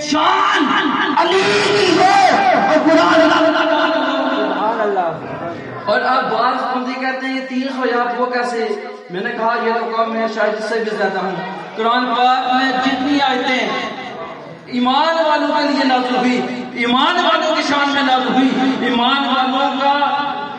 شان علی کی ہے اور قرآن اور اب بعض بندے کہتے ہیں یہ 300 یاد وہ کیسے؟ میں نے کہا یہ تو کم ہے، شاید اس سے بھی زیادہ ہوں۔ قرآن پاک میں جتنی آیتیں ایمان والوں کے لیے نازل ہوئی، ایمان والوں کی شان میں نازل ہوئی، ایمان والوں کا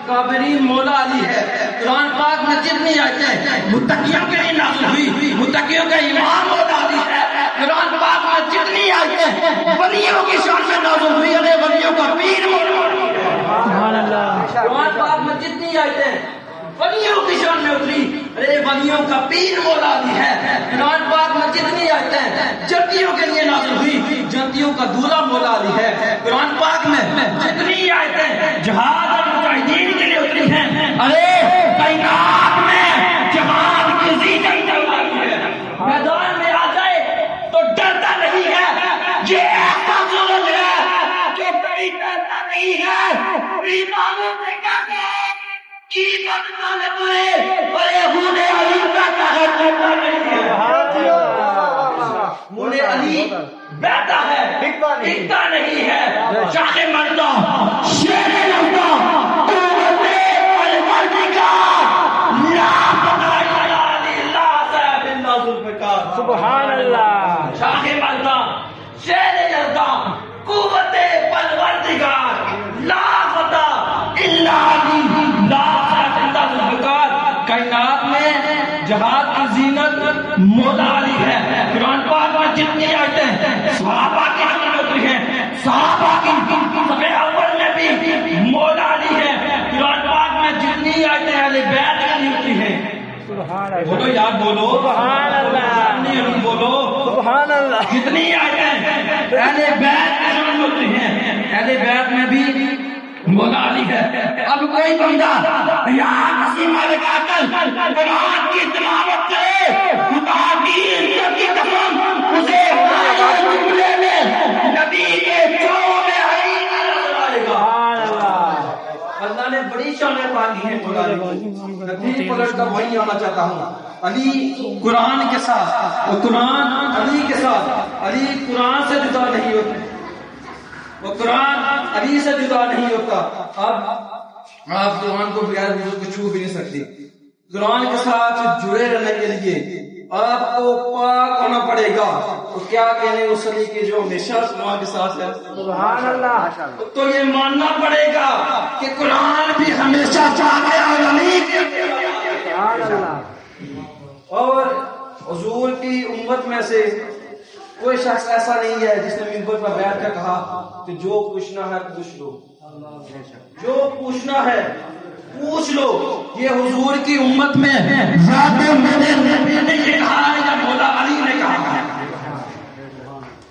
کابرین مولا علی ہے۔ قرآن پاک میں جتنی آیتیں متقیوں کے لیے نازل ہوئی، متقیوں کا امام مولا علی ہے۔ قرآن پاک میں جتنی آیتیں ولیوں کی شان میں نازل ہوئی، ارے ولیوں کا پیر مولا علی ہے۔ سبحان اللہ۔ قرآن پاک میں جتنی آیتیں ولیوں کی شان میں اتری، ارے ولیوں کا پیر مولا علی ہے۔ قرآن پاک میں جتنی آیتیں جنتیوں کے لیے نازل ہوئی، جنتیوں کا دولہا مولا علی ہے۔ قرآن پاک میں جتنی آیتیں جہاد اور مجاہدین کے لیے اتری ہیں، ارے کائنات میں جہاد کی زینت مولا علی ہے۔ میدان میں آ جائے تو ڈرتا نہیں ہے، یہ ایسا ضرور ہے کہ کوئی ڈرتا نہیں ہے۔ ایمانوں سے کہتے ہیں کی بدنام ہوئے اور خون علی بیٹا ہے، ڈرتا نہیں ہے۔ خون علی بیٹا ہے، دکھتا نہیں ہے۔ شاہ مردہ شیر مردہ قوت پروردگار لا بقا الا علی اللہ صاحب اللہ ذوالفقار۔ سبحان اللہ۔ شاہ مردہ شیر مردہ قوت پروردگار لا بقا الا علی لا صاحب اللہ ذوالفقار۔ کائنات میں جہاد کی زینت مولا علی ہے۔ قرآن پاک میں جتنی آیتیں صحابہ کی شان میں اتری ہیں، صحابہ کی صف اول میں بھی مولا علی ہے۔ قرآن پاک میں جتنی آیتیں اہل بیت کے لیے اتری ہیں، بولو یار بولو سبحان اللہ، بولو سبحان اللہ۔ جتنی آیتیں اہل بیت کے شان میں اتری ہیں، اہل بیت میں بھی مولا علی ہے۔ اب کوئی بندہ یا کسی مالک عقل قرآن کی تلاوت کرے، خدا کی عزت کی قسم اسے جملے میں نبی کے چو میں علی نظر آئے گا۔ اللہ نے بڑی شانیں پالی ہیں مولا علی کی۔ میں پھر پلٹ کر وہی آنا چاہتا ہوں، علی قرآن کے ساتھ اور قرآن علی کے ساتھ، علی قرآن سے جدا نہیں ہوتے، وہ قرآن علی سے جدا نہیں ہوتا۔ اب آپ قرآن کو بغیر وضو کو چھو بھی نہیں سکتے۔ قرآن کے ساتھ جڑے رہنے کے لیے آپ کو پاک ہونا پڑے گا۔ تو کیا کہنے اس علی کے جو ہمیشہ قرآن کے ساتھ ہے، سبحان اللہ، تو یہ ماننا پڑے گا کہ قرآن بھی ہمیشہ چاہے علی کے سبحان اللہ۔ اور حضور کی امت میں سے کوئی شخص ایسا نہیں ہے جس نے منبر پر بیٹھ کر کہا کہ جو پوچھنا ہے پوچھ لو، جو پوچھنا ہے پوچھ لو۔ یہ حضور کی امت میں ذات میرے نبی نے یہ کہا ہے یا مولا علی نے کہا ہے،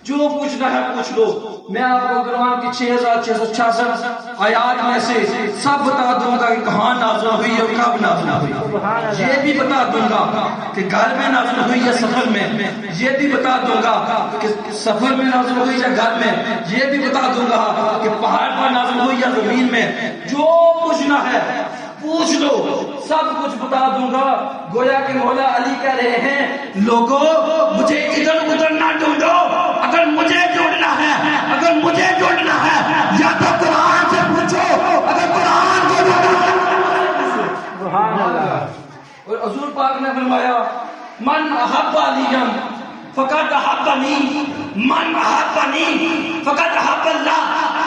جو پوچھنا ہے پوچھ لو۔ میں آپ کو قرآن کی 6666 آیات میں سے سب بتا دوں گا کہ کہاں نازل ہوئی اور کب نازل ہوئی، یہ بھی بتا دوں گا کہ گھر میں نازل ہوئی یا سفر میں، یہ بھی بتا دوں گا کہ سفر میں نازل ہوئی یا گھر میں، یہ بھی بتا دوں گا کہ پہاڑ پر نازل ہوئی یا زمین میں۔ جو پوچھنا ہے پوچھ لو، سب کچھ بتا دوں گا۔ گویا کہ مولا علی کہہ رہے ہیں لوگوں مجھے ادھر ادھر نہ ڈھونڈو، اگر مجھے ڈھونڈنا ہے، اگر مجھے ڈھونڈنا ہے یا تو قرآن سے پوچھو، اگر قرآن کو سبحان اللہ۔ اور حضور پاک نے فرمایا من احب علیٰ فقط احبنی، من احبنی فقط احب اللہ۔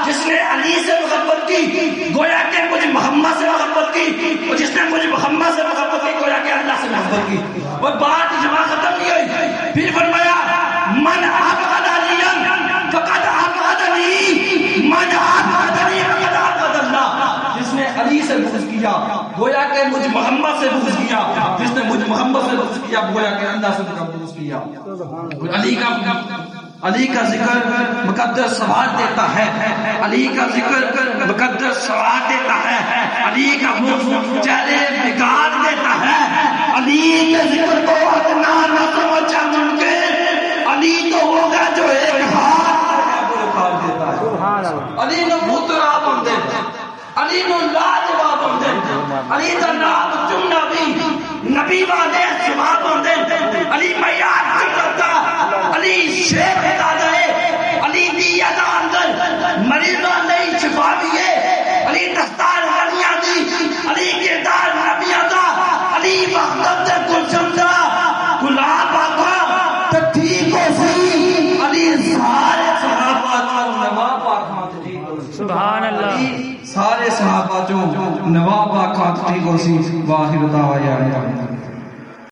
جس نے علی سے محبت کی گویا کہ مجھے محمد سے محبت کی، اور جس نے مجھے محمد سے محبت کی گویا کہ اللہ سے محبت کی۔ اور بات جہاں ختم نہیں ہوئی، پھر فرمایا من احب علیٰ فقط احبنی، من احبنی فقط احب اللہ۔ جس نے علی سے بغض کیا گویا کہ مجھ محمد سے بغض کیا، جس نے مجھ محمد سے بغض کیا گویا کہ اللہ سے بغض کیا۔ علی کا ذکر مقدس ثواب دیتا ہے، علی کا ذکر مقدس ثواب دیتا ہے، علی کا چہرے بگاڑ دیتا ہے۔ علی کے ذکر کو اتنا نہ سمجھا ممکن، علی تو ہوگا جو ایک ہاتھ دیتا ہے۔ علی نو بھوترا بندے، علی نو لاجواب بندے، علی دا نام چننا بھی نبی والے جواب بندے، علی میاں چکتا، علی شیخ دادا ہے، علی صحابہ چوں نواب آکھاں ٹھیک ہو سی واخر دعوانا